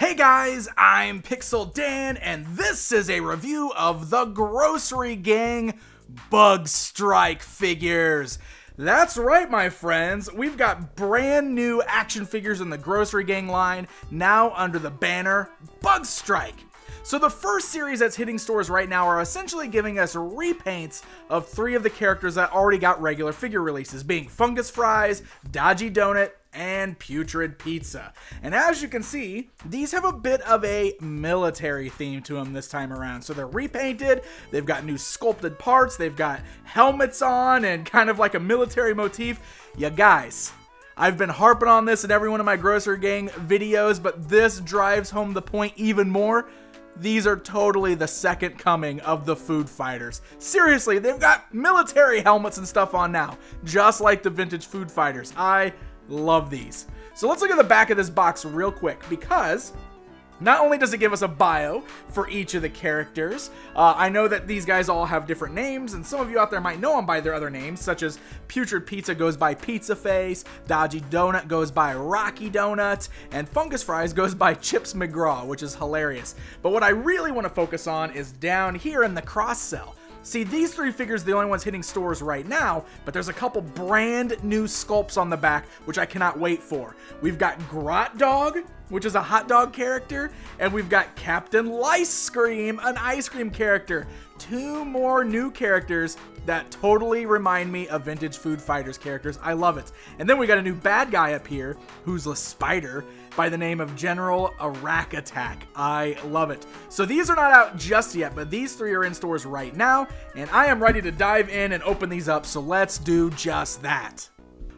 Hey guys, I'm Pixel Dan, and this is a review of the Grossery Gang Bug Strike figures. That's right, my friends. We've got brand new action figures in the Grossery Gang line, now under the banner Bug Strike. So the first series that's hitting stores right now are essentially giving us repaints of 3 of the characters that already got regular figure releases, being Fungus Fries, Dodgy Donut, and Putrid Pizza. And as you can see, these have a bit of a military theme to them this time around. So they're repainted, they've got new sculpted parts, they've got helmets on, and kind of like a military motif. You guys, I've been harping on this in every one of my Grossery Gang videos, but this drives home the point even more. These are totally the second coming of the food fighters. Seriously, they've got military helmets and stuff on now, just like the vintage food fighters. I love these. So let's look at the back of this box real quick, because not only does it give us a bio for each of the characters, I know that these guys all have different names, and some of you out there might know them by their other names, such as Putrid Pizza goes by Pizza Face, Dodgy Donut goes by Rocky Donut, and Fungus Fries goes by Chips McGraw, which is hilarious. But what I really want to focus on is down here in the cross cell. See, these 3 figures are the only ones hitting stores right now, but there's a couple brand new sculpts on the back, which I cannot wait for. We've got Grot Dog, which is a hot dog character, and we've got Captain Lice Scream, an ice cream character. 2 more new characters that totally remind me of vintage food fighters characters. I love it. And then we got a new bad guy up here, who's a spider, by the name of General Iraq Attack. I love it. So these are not out just yet, but these 3 are in stores right now, and I am ready to dive in and open these up, so let's do just that.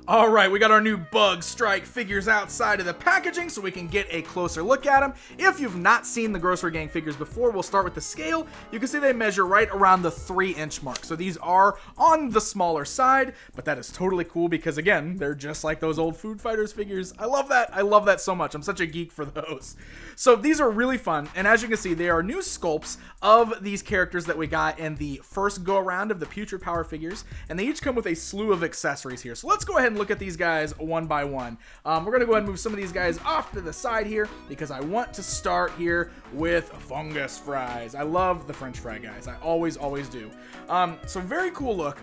All right, we got our new Bug Strike figures outside of the packaging so we can get a closer look at them. If you've not seen the Grossery Gang figures before, we'll start with the scale. You can see they measure right around the 3-inch mark. So these are on the smaller side, but that is totally cool because, again, they're just like those old Food Fighters figures. I love that. I love that so much. I'm such a geek for those. So these are really fun, and as you can see, they are new sculpts of these characters that we got in the first go-around of the Putrid Power figures, and they each come with a slew of accessories here. So let's go ahead and look at these guys one by one. We're going to go ahead and move some of these guys off to the side here because I want to start here with Fungus Fries. I love the French fry guys. I always do. So very cool look.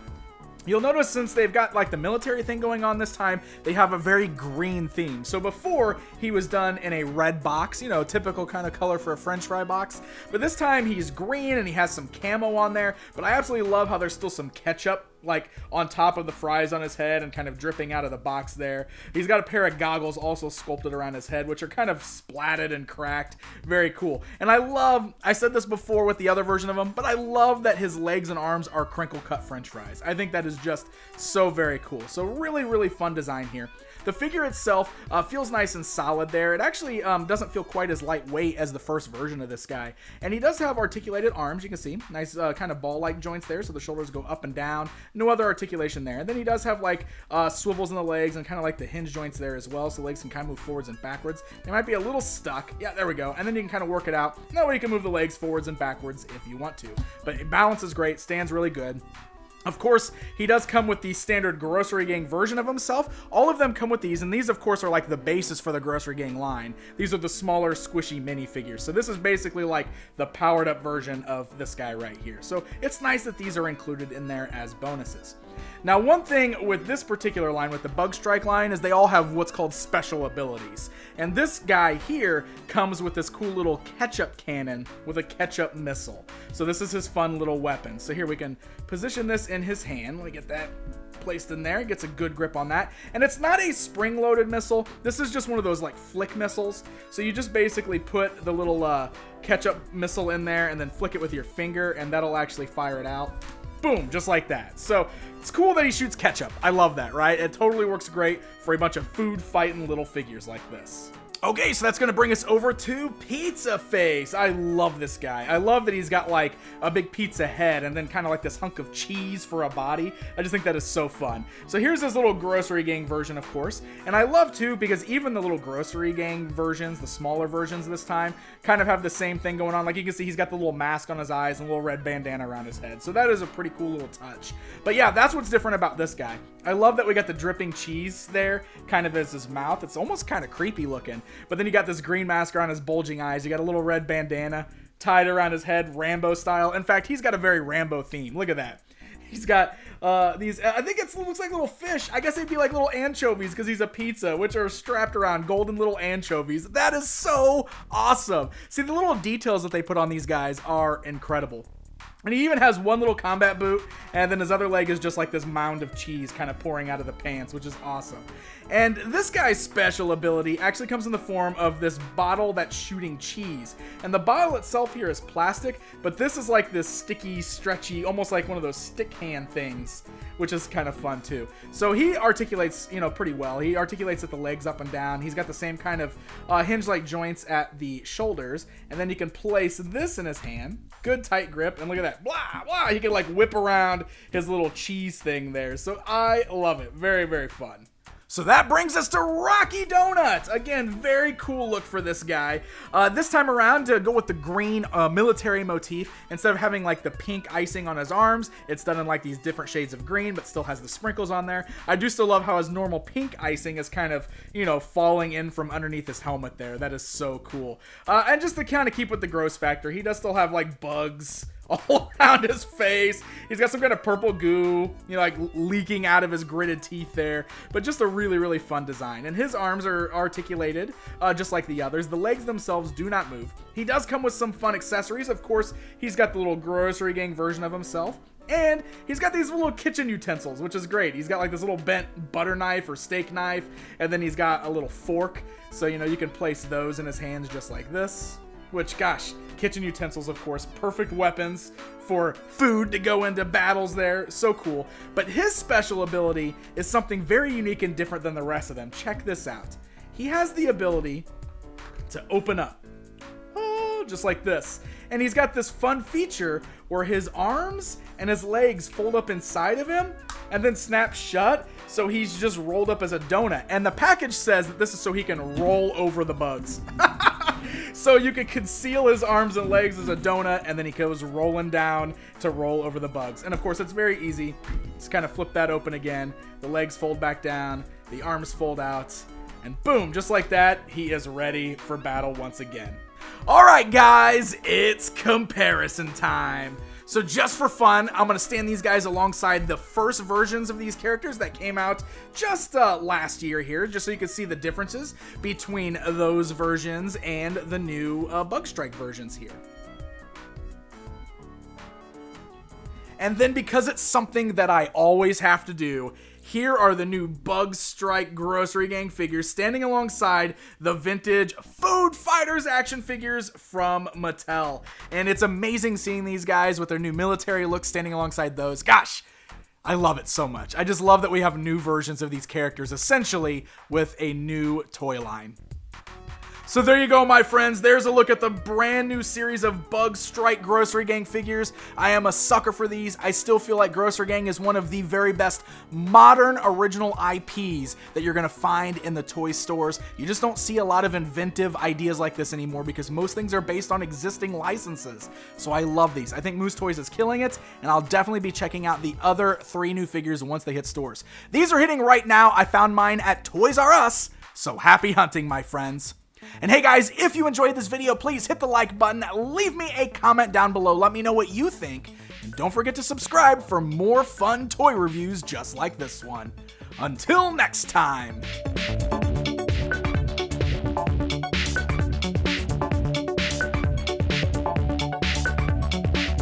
You'll notice since they've got like the military thing going on this time, they have a very green theme. So before, he was done in a red box, you know, typical kind of color for a French fry box. But this time he's green and he has some camo on there. But I absolutely love how there's still some ketchup like on top of the fries on his head and kind of dripping out of the box there. He's got a pair of goggles also sculpted around his head, which are kind of splatted and cracked. Very cool. And I said this before with the other version of him, but I love that his legs and arms are crinkle cut French fries. I think that is just so very cool. So really fun design here. The figure itself feels nice and solid there. It actually doesn't feel quite as lightweight as the first version of this guy. And he does have articulated arms, you can see. Nice kind of ball-like joints there, so the shoulders go up and down. No other articulation there. And then he does have like swivels in the legs and kind of like the hinge joints there as well, so the legs can kind of move forwards and backwards. They might be a little stuck. Yeah, there we go. And then you can kind of work it out. That way you can move the legs forwards and backwards if you want to. But balance is great, stands really good. Of course, he does come with the standard Grossery Gang version of himself. All of them come with these, and these, of course, are like the basis for the Grossery Gang line. These are the smaller, squishy minifigures. So this is basically like the powered-up version of this guy right here. So it's nice that these are included in there as bonuses. Now, one thing with this particular line, with the Bug Strike line, is they all have what's called special abilities. And this guy here comes with this cool little ketchup cannon with a ketchup missile. So this is his fun little weapon. So here we can position this in his hand. Let me get that placed in there. It gets a good grip on that. And it's not a spring-loaded missile. This is just one of those like flick missiles. So you just basically put the little ketchup missile in there and then flick it with your finger, and that'll actually fire it out. Boom, just like that. So it's cool that he shoots ketchup. I love that, right? It totally works great for a bunch of food fighting little figures like this. Okay, so that's going to bring us over to Pizza Face. I love this guy. I love that he's got like a big pizza head and then kind of like this hunk of cheese for a body. I just think that is so fun. So here's his little Grossery Gang version, of course. And I love too, because even the little Grossery Gang versions, the smaller versions this time, kind of have the same thing going on. Like you can see he's got the little mask on his eyes and a little red bandana around his head. So that is a pretty cool little touch. But yeah, that's what's different about this guy. I love that we got the dripping cheese there, kind of as his mouth. It's almost kind of creepy looking. But then you got this green mask around his bulging eyes. You got a little red bandana tied around his head, Rambo style. In fact, he's got a very Rambo theme. Look at that. He's got these, I think it looks like little fish. I guess they'd be like little anchovies because he's a pizza, which are strapped around, golden little anchovies. That is so awesome. See, the little details that they put on these guys are incredible. And he even has one little combat boot, and then his other leg is just like this mound of cheese kind of pouring out of the pants, which is awesome. And this guy's special ability actually comes in the form of this bottle that's shooting cheese. And the bottle itself here is plastic, but this is like this sticky, stretchy, almost like one of those stick hand things, which is kind of fun too. So he articulates, pretty well. He articulates at the legs up and down. He's got the same kind of hinge-like joints at the shoulders. And then you can place this in his hand. Good tight grip. And look at that. Blah, blah. He can like whip around his little cheese thing there. So I love it. Very, very fun. So that brings us to Rocky Doughnuts. Again, very cool look for this guy. This time around, to go with the green military motif, instead of having like the pink icing on his arms, it's done in like these different shades of green, but still has the sprinkles on there. I do still love how his normal pink icing is kind of, falling in from underneath his helmet there. That is so cool. And just to kind of keep with the gross factor, he does still have like bugs all around his face. He's got some kind of purple goo, like leaking out of his gritted teeth there. But just a really, really fun design. And his arms are articulated, just like the others. The legs themselves do not move. He does come with some fun accessories. Of course, he's got the little Grossery Gang version of himself. And he's got these little kitchen utensils, which is great. He's got like this little bent butter knife or steak knife. And then he's got a little fork. So, you can place those in his hands just like this. Which, gosh, kitchen utensils, of course, perfect weapons for food to go into battles there. So cool. But his special ability is something very unique and different than the rest of them. Check this out. He has the ability to open up. Oh, just like this. And he's got this fun feature where his arms and his legs fold up inside of him and then snap shut. So he's just rolled up as a donut. And the package says that this is so he can roll over the bugs. So you can conceal his arms and legs as a donut, and then he goes rolling down to roll over the bugs. And of course, it's very easy. Just kind of flip that open again. The legs fold back down. The arms fold out. And boom, just like that, he is ready for battle once again. All right, guys, it's comparison time. So just for fun, I'm going to stand these guys alongside the first versions of these characters that came out just last year here, just so you can see the differences between those versions and the new Bug Strike versions here. And then because it's something that I always have to do, here are the new Bug Strike Grossery Gang figures standing alongside the vintage Food Fighters action figures from Mattel. And it's amazing seeing these guys with their new military look standing alongside those. Gosh, I love it so much. I just love that we have new versions of these characters, essentially with a new toy line. So there you go, my friends. There's a look at the brand new series of Bug Strike Grossery Gang figures. I am a sucker for these. I still feel like Grossery Gang is one of the very best modern original IPs that you're going to find in the toy stores. You just don't see a lot of inventive ideas like this anymore because most things are based on existing licenses. So I love these. I think Moose Toys is killing it, and I'll definitely be checking out the other 3 new figures once they hit stores. These are hitting right now. I found mine at Toys R Us, so happy hunting, my friends. And hey guys, if you enjoyed this video, please hit the like button, leave me a comment down below, let me know what you think, and don't forget to subscribe for more fun toy reviews just like this one. Until next time.